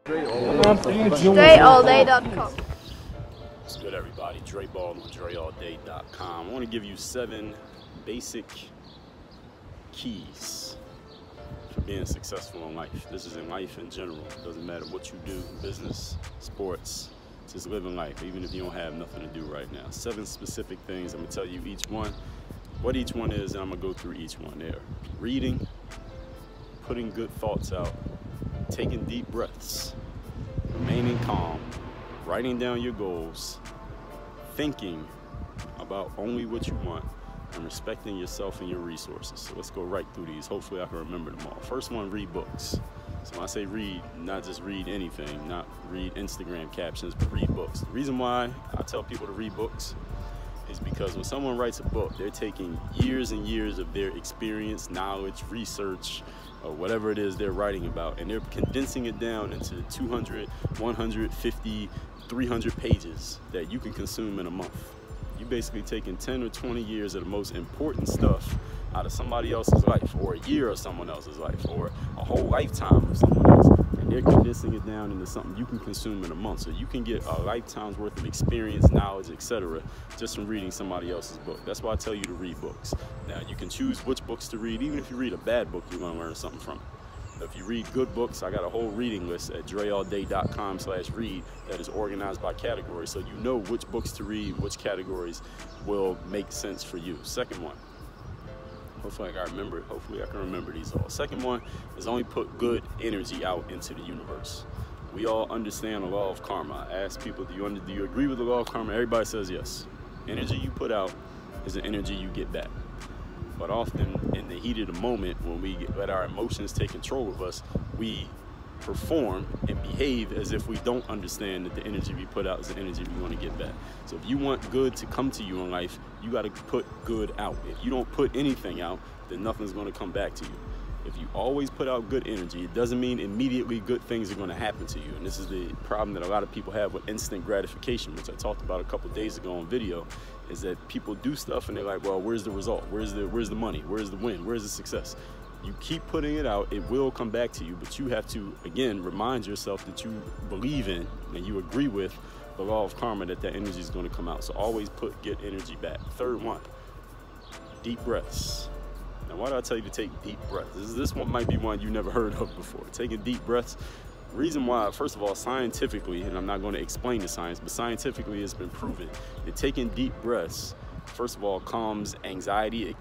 DreAllDay.com. What's good, everybody? Dre Baldwin, DreAllDay.com. I want to give you 7 basic keys for being successful in life. This is in life in general. It doesn't matter what you do, business, sports, just living life, even if you don't have nothing to do right now. 7 specific things. I'm going to tell you each one, what each one is, and I'm going to go through each one there. Reading, putting good thoughts out, taking deep breaths, remaining calm, writing down your goals, thinking about only what you want, and respecting yourself and your resources. So let's go right through these. Hopefully I can remember them all. First one, read books. So when I say read, not just read anything, not read Instagram captions, but read books. The reason why I tell people to read books is because when someone writes a book, they're taking years and years of their experience, knowledge, research, or whatever it is they're writing about, and they're condensing it down into 200, 150, 300 pages that you can consume in a month. You're basically taking 10 or 20 years of the most important stuff out of somebody else's life, or a year of someone else's life, or a whole lifetime of someone else, and they're condensing it down into something you can consume in a month. So you can get a lifetime's worth of experience, knowledge, etc. just from reading somebody else's book. That's why I tell you to read books. Now, you can choose which books to read. Even if you read a bad book, you're going to learn something from it. If you read good books, I got a whole reading list at DreAllDay.com/read that is organized by category, so you know which books to read, which categories will make sense for you. Second one, hopefully I can remember these all. Second one is only put good energy out into the universe. We all understand the law of karma. I ask people, do you agree with the law of karma? Everybody says yes. Energy you put out is the energy you get back. But often in the heat of the moment, when we let our emotions take control of us, we perform and behave as if we don't understand that the energy we put out is the energy we want to get back. So if you want good to come to you in life, you got to put good out. If you don't put anything out, then nothing's going to come back to you. If you always put out good energy, it doesn't mean immediately good things are going to happen to you. And this is the problem that a lot of people have with instant gratification, which I talked about a couple days ago on video, is that people do stuff and they're like, well, where's the result? Where's the money? Where's the win? Where's the success? You keep putting it out, it will come back to you, but you have to, again, remind yourself that you believe in and you agree with the law of karma, that energy is going to come out. So always put good energy back. Third one, deep breaths. Now, why do I tell you to take deep breaths? This one might be one you never heard of before. Taking deep breaths. The reason why, first of all, scientifically, and I'm not going to explain the science, but scientifically it's been proven that taking deep breaths, first of all, calms anxiety. It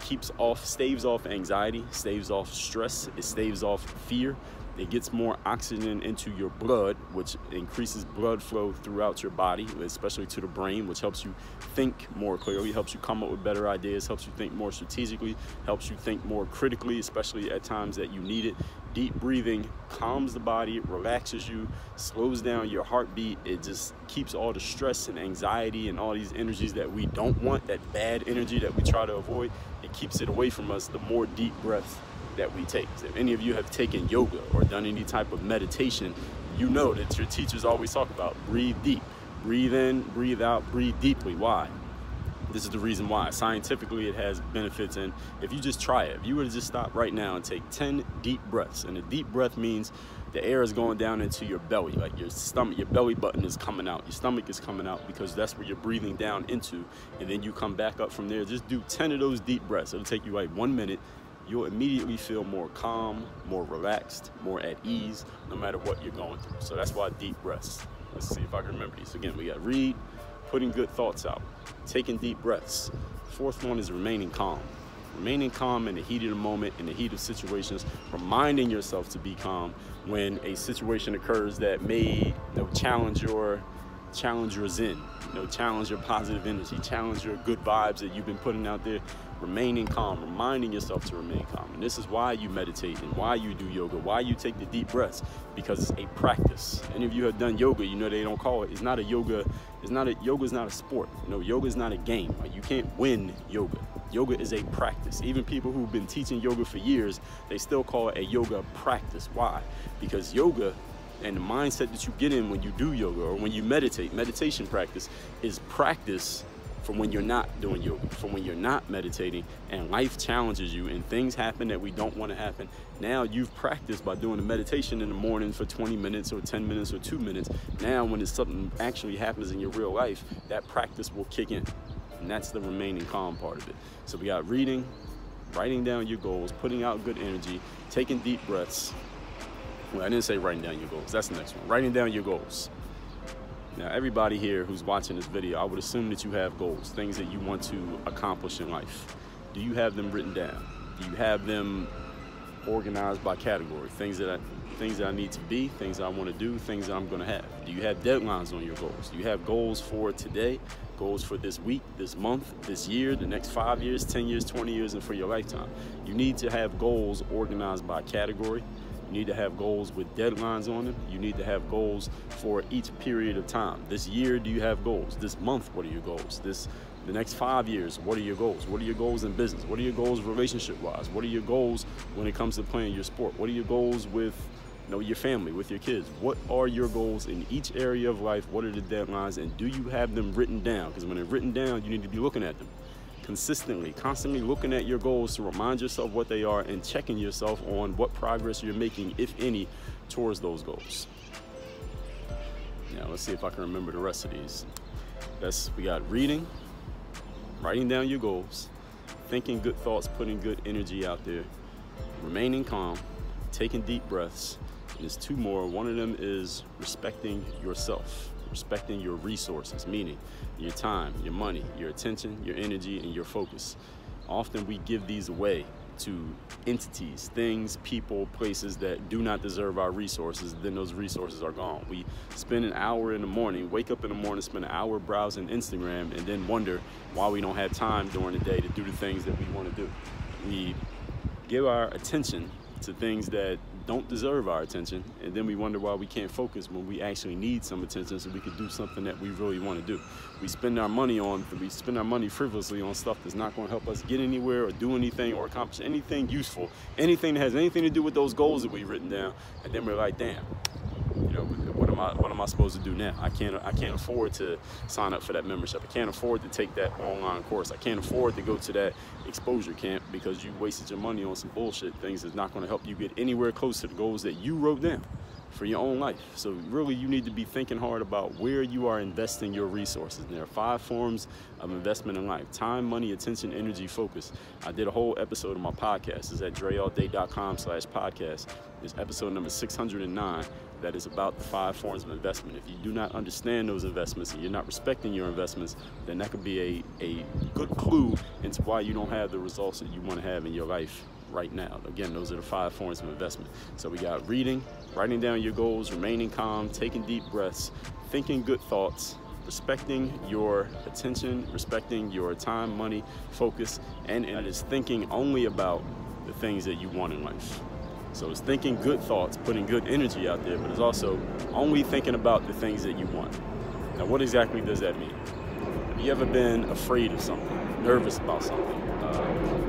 staves off anxiety, staves off stress, it staves off fear. It gets more oxygen into your blood, which increases blood flow throughout your body, especially to the brain, which helps you think more clearly, helps you come up with better ideas, helps you think more strategically, helps you think more critically, especially at times that you need it. Deep breathing calms the body, relaxes you, slows down your heartbeat. It just keeps all the stress and anxiety and all these energies that we don't want, that bad energy that we try to avoid, it keeps it away from us the more deep breaths that we take. So if any of you have taken yoga or done any type of meditation, you know that your teachers always talk about breathe deep, breathe in, breathe out, breathe deeply. Why? This is the reason why. Scientifically, it has benefits, and if you just try it, if you were to just stop right now and take 10 deep breaths, and a deep breath means the air is going down into your belly, like your stomach, your belly button is coming out, your stomach is coming out, because that's where you're breathing down into, and then you come back up from there. Just do 10 of those deep breaths. It'll take you like 1 minute. You'll immediately feel more calm, more relaxed, more at ease, no matter what you're going through. So that's why deep breaths. Let's see if I can remember these. Again, we got read, putting good thoughts out, taking deep breaths. Fourth one is remaining calm. Remaining calm in the heat of the moment, in the heat of situations, reminding yourself to be calm when a situation occurs that may challenge your zen, challenge your positive energy, challenge your good vibes that you've been putting out there. Remaining calm, reminding yourself to remain calm. And this is why you meditate and why you do yoga, why you take the deep breaths, because it's a practice. Any of you have done yoga, you know they don't call it, yoga is not a sport. Yoga is not a game. Like, you can't win yoga. Yoga is a practice. Even people who've been teaching yoga for years, they still call it a yoga practice. Why? Because yoga and the mindset that you get in when you do yoga or when you meditation practice is practice from when you're not doing yoga, from when you're not meditating, and life challenges you and things happen that we don't want to happen. Now you've practiced by doing the meditation in the morning for 20 minutes or 10 minutes or 2 minutes. Now when it's something actually happens in your real life, that practice will kick in. And that's the remaining calm part of it. So we got reading, writing down your goals, putting out good energy, taking deep breaths. Well, I didn't say writing down your goals. That's the next one. Writing down your goals. Now, everybody here who's watching this video, I would assume that you have goals, things that you want to accomplish in life. Do you have them written down? Do you have them organized by category? Things that I need to be, things that I want to do, things that I'm going to have. Do you have deadlines on your goals? Do you have goals for today, goals for this week, this month, this year, the next 5 years, 10 years, 20 years, and for your lifetime? You need to have goals organized by category. You need to have goals with deadlines on them. You need to have goals for each period of time. This year, do you have goals? This month, what are your goals? The next 5 years, what are your goals? What are your goals in business? What are your goals relationship-wise? What are your goals when it comes to playing your sport? What are your goals with your family, with your kids? What are your goals in each area of life? What are the deadlines? And do you have them written down? Because when they're written down, you need to be looking at them consistently, constantly looking at your goals to remind yourself what they are and checking yourself on what progress you're making, if any, towards those goals. Now, let's see if I can remember the rest of these. We got reading, writing down your goals, thinking good thoughts, putting good energy out there, remaining calm, taking deep breaths, and there's 2 more. One of them is respecting yourself, respecting your resources, meaning your time, your money, your attention, your energy, and your focus. Often we give these away to entities, things, people, places that do not deserve our resources. Then those resources are gone. We spend an hour in the morning, wake up in the morning, spend an hour browsing Instagram, and then wonder why we don't have time during the day to do the things that we want to do. We give our attention to things that don't deserve our attention, and then we wonder why we can't focus when we actually need some attention so we could do something that we really want to do. We spend our money frivolously on stuff that's not going to help us get anywhere or do anything or accomplish anything useful, anything that has anything to do with those goals that we've written down, and then we're like, damn, what am I supposed to do now? I can't afford to sign up for that membership. I can't afford to take that online course. I can't afford to go to that exposure camp because you wasted your money on some bullshit things that's not going to help you get anywhere close to the goals that you wrote down for your own life. So really, you need to be thinking hard about where you are investing your resources. And there are 5 forms of investment in life: time, money, attention, energy, focus. I did a whole episode of my podcast. It's at dreallday.com/podcast. It's episode number 609. That is about the 5 forms of investment. If you do not understand those investments and you're not respecting your investments, then that could be a good clue into why you don't have the results that you want to have in your life right now. Again, those are the 5 forms of investment. So we got reading, writing down your goals, remaining calm, taking deep breaths, thinking good thoughts, respecting your attention, respecting your time, money, focus, and it is thinking only about the things that you want in life. So it's thinking good thoughts, putting good energy out there, but it's also only thinking about the things that you want. Now, what exactly does that mean? Have you ever been afraid of something, nervous about something,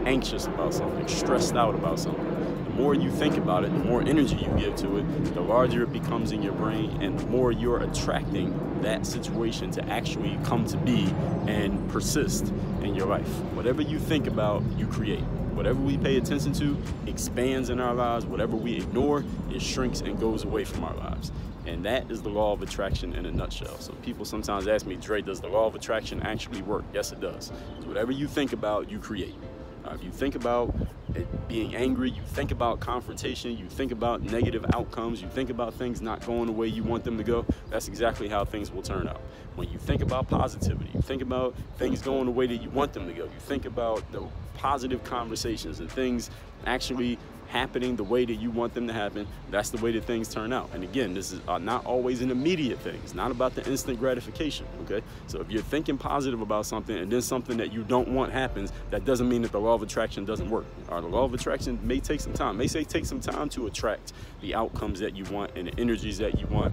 anxious about something, stressed out about something? The more you think about it, the more energy you give to it, the larger it becomes in your brain, and the more you're attracting that situation to actually come to be and persist in your life. Whatever you think about, you create. Whatever we pay attention to expands in our lives. Whatever we ignore, it shrinks and goes away from our lives. And that is the law of attraction in a nutshell. So people sometimes ask me, Dre, does the law of attraction actually work? Yes, it does. Whatever you think about, you create. If you think about being angry, you think about confrontation, you think about negative outcomes, you think about things not going the way you want them to go, that's exactly how things will turn out. When you think about positivity, you think about things going the way that you want them to go, you think about the positive conversations and things actually happening the way that you want them to happen, that's the way that things turn out. And again, this is not always an immediate thing. It's not about the instant gratification, okay? So if you're thinking positive about something and then something that you don't want happens, that doesn't mean that the law of attraction doesn't work. The law of attraction may take some time. Take some time to attract the outcomes that you want and the energies that you want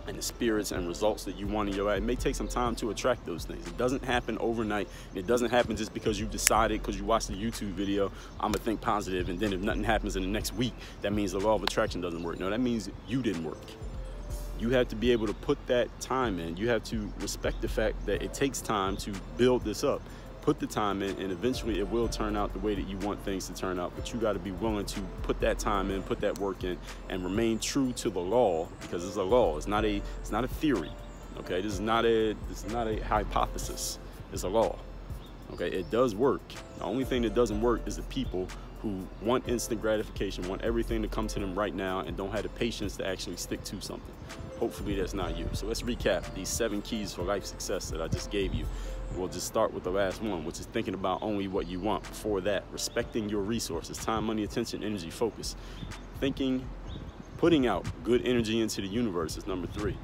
and the spirits and results that you want in your life. It may take some time to attract those things. It doesn't happen overnight. It doesn't happen just because you decided, because you watched the YouTube video, I'm gonna think positive, and then if nothing happens in the next week, that means the law of attraction doesn't work. No, that means you didn't work. You have to be able to put that time in. You have to respect the fact that it takes time to build this up. Put the time in, and eventually it will turn out the way that you want things to turn out. But you got to be willing to put that time in, put that work in, and remain true to the law, because it's a law. It's not a theory. Okay, this is not a hypothesis. It's a law. Okay, it does work. The only thing that doesn't work is the people who want instant gratification, want everything to come to them right now, and don't have the patience to actually stick to something. Hopefully that's not you. So let's recap these 7 keys for life success that I just gave you. We'll just start with the last one, which is thinking about only what you want. Before that, respecting your resources, time, money, attention, energy, focus. Thinking, putting out good energy into the universe is number 3.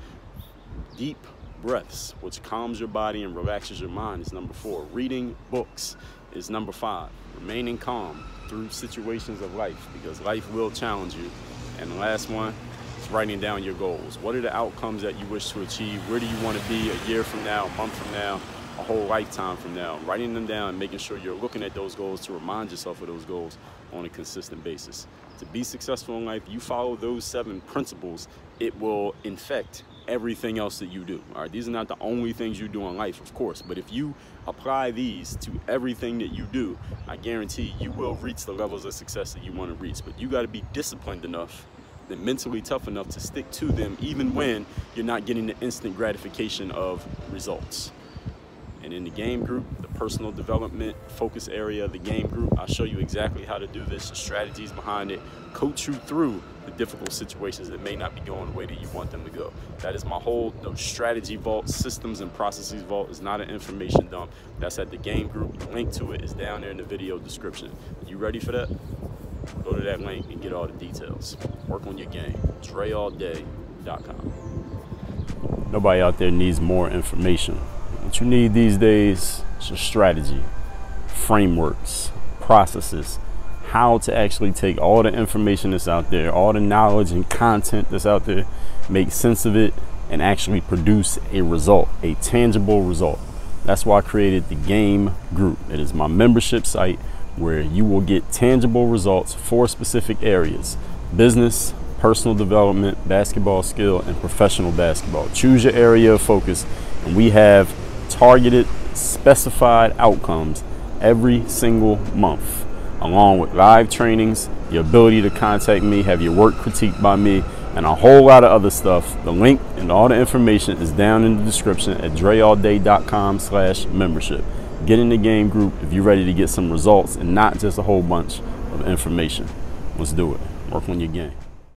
Deep breaths, which calms your body and relaxes your mind, is number 4. Reading books is number 5. Remaining calm through situations of life, because life will challenge you. And the last one is writing down your goals. What are the outcomes that you wish to achieve? Where do you want to be a year from now, a month from now, a whole lifetime from now? Writing them down and making sure you're looking at those goals to remind yourself of those goals on a consistent basis. To be successful in life, you follow those 7 principles, it will infect everything else that you do. All right, these are not the only things you do in life, of course, but if you apply these to everything that you do, I guarantee you will reach the levels of success that you want to reach. But you got to be disciplined enough and mentally tough enough to stick to them, even when you're not getting the instant gratification of results. And in the game group, the personal development focus area of the game group, I'll show you exactly how to do this, the strategies behind it, coach you through the difficult situations that may not be going the way that you want them to go. That is my whole strategy vault, systems and processes vault. Is not an information dump. That's at the game group. The link to it is down there in the video description. You ready for that? Go to that link and get all the details. Work on your game. DreAllDay.com. Nobody out there needs more information. What you need these days is a strategy, frameworks, processes, how to actually take all the information that's out there, all the knowledge and content that's out there, make sense of it, and actually produce a result, a tangible result. That's why I created the game group. It is my membership site where you will get tangible results for specific areas: business, personal development, basketball skill, and professional basketball. Choose your area of focus, and we have targeted, specified outcomes every single month, along with live trainings, the ability to contact me, have your work critiqued by me, and a whole lot of other stuff. The link and all the information is down in the description at DreAllDay.com/membership. Get in the game group if you're ready to get some results and not just a whole bunch of information. Let's do it. Work on your game.